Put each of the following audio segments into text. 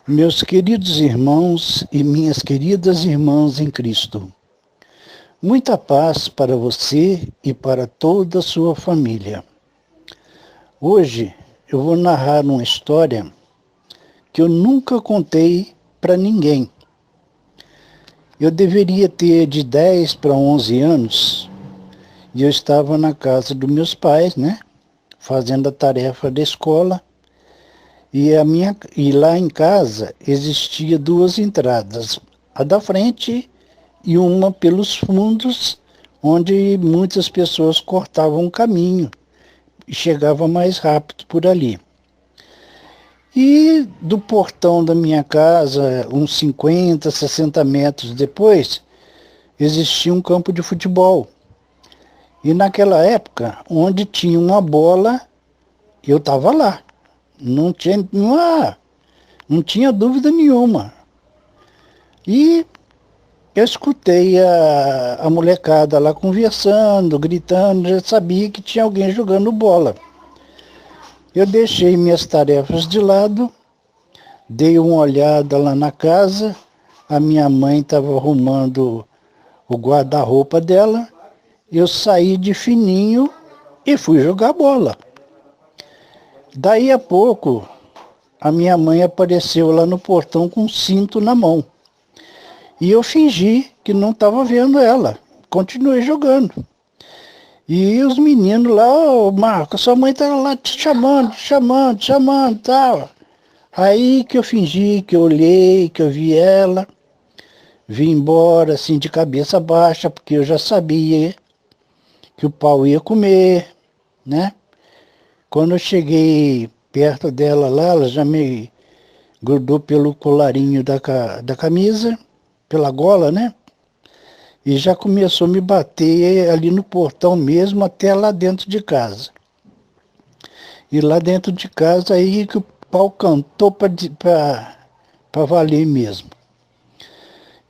Meus queridos irmãos e minhas queridas irmãs em Cristo, muita paz para você e para toda a sua família. Hoje eu vou narrar uma história que eu nunca contei para ninguém. Eu deveria ter de 10 para 11 anos e eu estava na casa dos meus pais, fazendo a tarefa da escola. E lá em casa existia duas entradas, a da frente e uma pelos fundos, onde muitas pessoas cortavam o caminho e chegavam mais rápido por ali. E do portão da minha casa, uns 50, 60 metros depois, existia um campo de futebol. E naquela época, onde tinha uma bola, eu estava lá. Não tinha dúvida nenhuma. E eu escutei a molecada lá conversando, gritando, já sabia que tinha alguém jogando bola. Eu deixei minhas tarefas de lado, dei uma olhada lá na casa, a minha mãe estava arrumando o guarda-roupa dela, eu saí de fininho e fui jogar bola. Daí a pouco, a minha mãe apareceu lá no portão com um cinto na mão. E eu fingi que não estava vendo ela. Continuei jogando. E os meninos lá, Marcos, sua mãe está lá te chamando, tal. Aí que eu fingi, que eu olhei, que eu vi ela, vim embora assim de cabeça baixa, porque eu já sabia que o pau ia comer, né? Quando eu cheguei perto dela lá, ela já me grudou pelo colarinho da camisa, pela gola, né? E já começou a me bater ali no portão mesmo, até lá dentro de casa. E lá dentro de casa aí que o pau cantou para valer mesmo.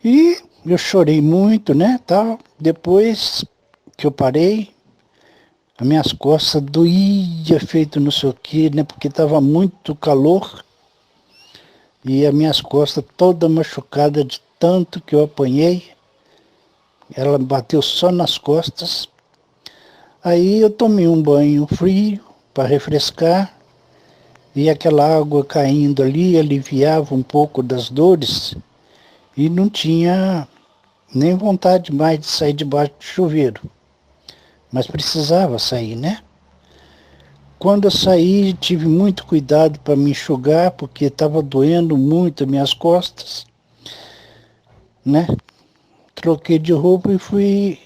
E eu chorei muito, né, tal. Depois que eu parei, as minhas costas doía feito não sei o quê, né, porque estava muito calor. E as minhas costas toda machucada de tanto que eu apanhei. Ela bateu só nas costas. Aí eu tomei um banho frio para refrescar. E aquela água caindo ali aliviava um pouco das dores. E não tinha nem vontade mais de sair debaixo do chuveiro. Mas precisava sair, né? Quando eu saí, tive muito cuidado para me enxugar, porque estava doendo muito as minhas costas, né? Troquei de roupa e fui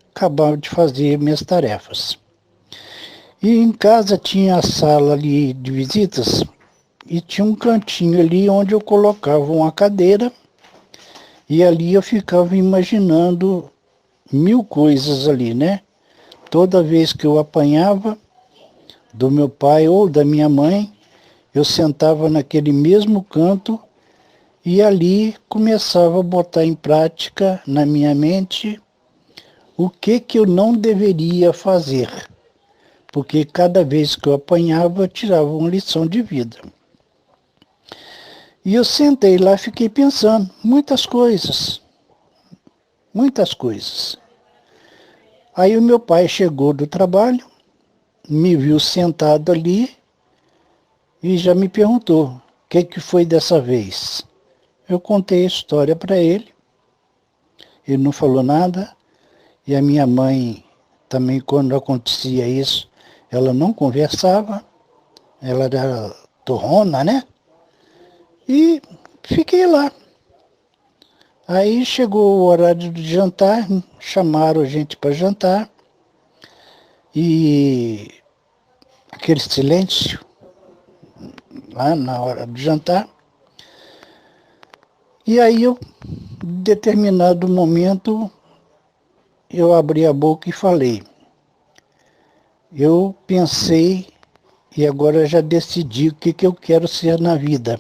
acabar de fazer minhas tarefas. E em casa tinha a sala ali de visitas e tinha um cantinho ali onde eu colocava uma cadeira e ali eu ficava imaginando mil coisas ali, né? Toda vez que eu apanhava do meu pai ou da minha mãe, eu sentava naquele mesmo canto e ali começava a botar em prática na minha mente o que eu não deveria fazer. Porque cada vez que eu apanhava, eu tirava uma lição de vida. E eu sentei lá e fiquei pensando muitas coisas, muitas coisas. Aí o meu pai chegou do trabalho, me viu sentado ali e já me perguntou o que foi dessa vez. Eu contei a história para ele, ele não falou nada, e a minha mãe também, quando acontecia isso, ela não conversava, ela era torrona, né? E fiquei lá. Aí chegou o horário de jantar, chamaram a gente para jantar, e aquele silêncio lá na hora do jantar. E aí eu, em determinado momento, eu abri a boca e falei. Eu pensei e agora já decidi o que eu quero ser na vida.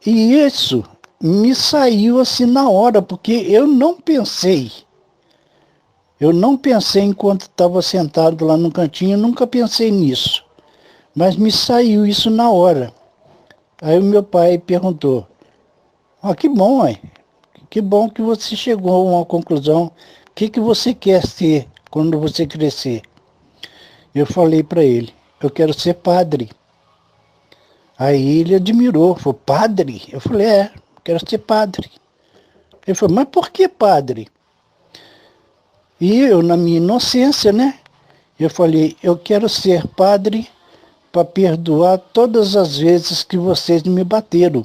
E isso me saiu assim na hora, porque eu não pensei. Eu não pensei enquanto estava sentado lá no cantinho, nunca pensei nisso. Mas me saiu isso na hora. Aí o meu pai perguntou, que bom, mãe. Que bom que você chegou a uma conclusão. O que você quer ser quando você crescer? Eu falei para ele, eu quero ser padre. Aí ele admirou, falou, padre? Eu falei, quero ser padre. Ele falou, mas por que padre? E eu, na minha inocência, né? Eu falei, eu quero ser padre para perdoar todas as vezes que vocês me bateram.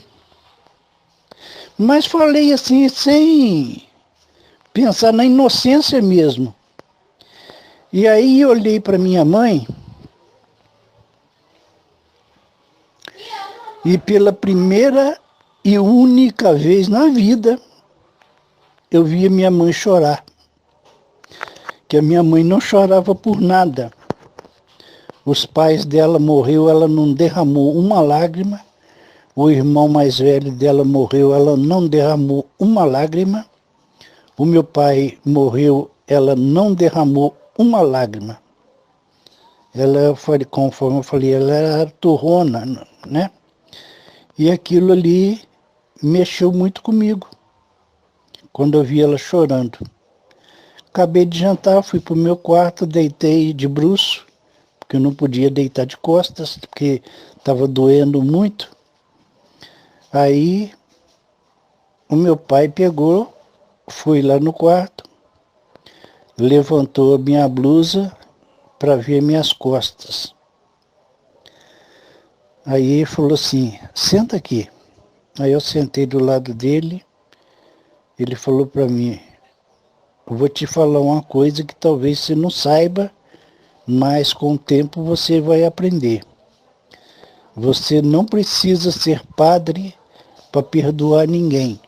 Mas falei assim, sem pensar na inocência mesmo. E aí eu olhei para minha mãe e pela primeira e única vez na vida eu via minha mãe chorar. Que a minha mãe não chorava por nada. Os pais dela morreu, ela não derramou uma lágrima. O irmão mais velho dela morreu, ela não derramou uma lágrima. O meu pai morreu, ela não derramou uma lágrima. Ela, conforme eu falei, ela era turrona, né? E aquilo ali mexeu muito comigo, quando eu vi ela chorando. Acabei de jantar, fui para o meu quarto, deitei de bruço, porque eu não podia deitar de costas, porque estava doendo muito. Aí o meu pai pegou, foi lá no quarto, levantou a minha blusa para ver minhas costas. Aí ele falou assim, senta aqui. Aí eu sentei do lado dele, ele falou para mim, eu vou te falar uma coisa que talvez você não saiba, mas com o tempo você vai aprender. Você não precisa ser padre para perdoar ninguém.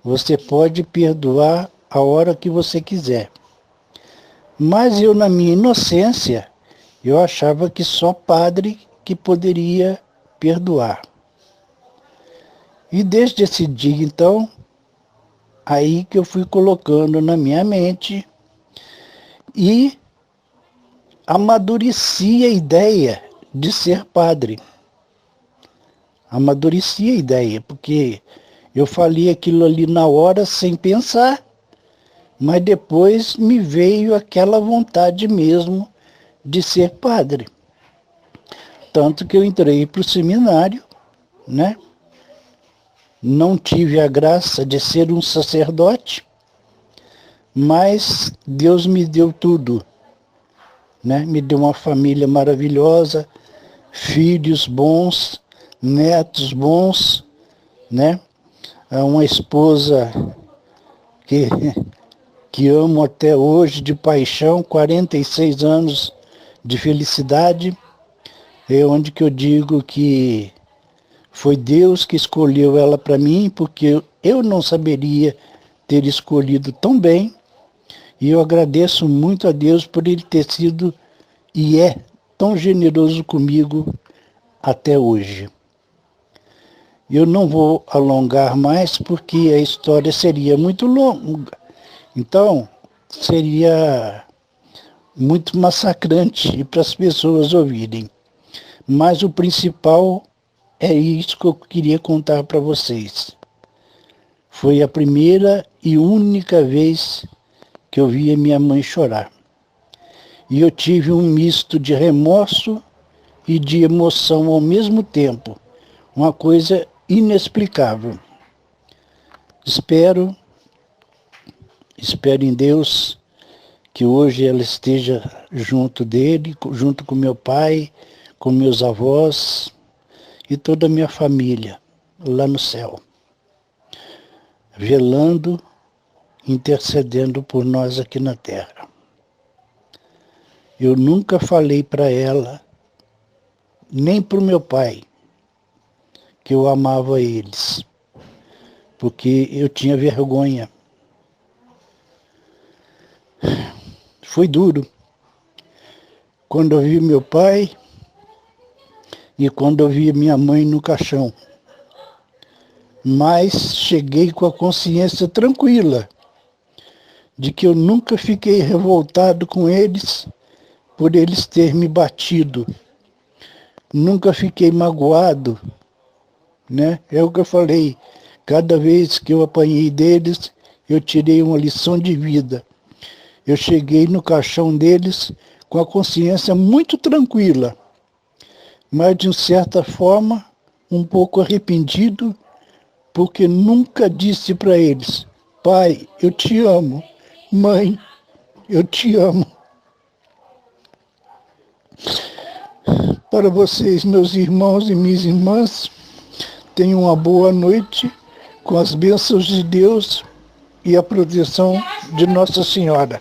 Você pode perdoar a hora que você quiser. Mas eu, na minha inocência, eu achava que só padre que poderia perdoar. E desde esse dia, então, aí que eu fui colocando na minha mente e amadureci a ideia de ser padre. Amadureci a ideia, porque eu falei aquilo ali na hora sem pensar, mas depois me veio aquela vontade mesmo de ser padre. Tanto que eu entrei para o seminário, né? Não tive a graça de ser um sacerdote, mas Deus me deu tudo, né? Me deu uma família maravilhosa, filhos bons, netos bons, né? Uma esposa que, que amo até hoje de paixão, 46 anos de felicidade, é onde que eu digo que foi Deus que escolheu ela para mim, porque eu não saberia ter escolhido tão bem, e eu agradeço muito a Deus por ele ter sido e é tão generoso comigo até hoje. Eu não vou alongar mais porque a história seria muito longa. Então, seria muito massacrante para as pessoas ouvirem. Mas o principal é isso que eu queria contar para vocês. Foi a primeira e única vez que eu vi a minha mãe chorar. E eu tive um misto de remorso e de emoção ao mesmo tempo. Uma coisa inexplicável. Espero em Deus que hoje ela esteja junto dele, junto com meu pai, com meus avós e toda a minha família lá no céu, velando, intercedendo por nós aqui na terra. Eu nunca falei para ela, nem para o meu pai, que eu amava eles, porque eu tinha vergonha. Foi duro. Quando eu vi meu pai e quando eu vi minha mãe no caixão. Mas cheguei com a consciência tranquila de que eu nunca fiquei revoltado com eles por eles terem me batido. Nunca fiquei magoado né? É o que eu falei. Cada vez que eu apanhei deles, eu tirei uma lição de vida. Eu cheguei no caixão deles com a consciência muito tranquila, mas de certa forma um pouco arrependido, porque nunca disse para eles: pai, eu te amo, mãe, eu te amo. Para vocês, meus irmãos e minhas irmãs, tenham uma boa noite com as bênçãos de Deus e a proteção de Nossa Senhora.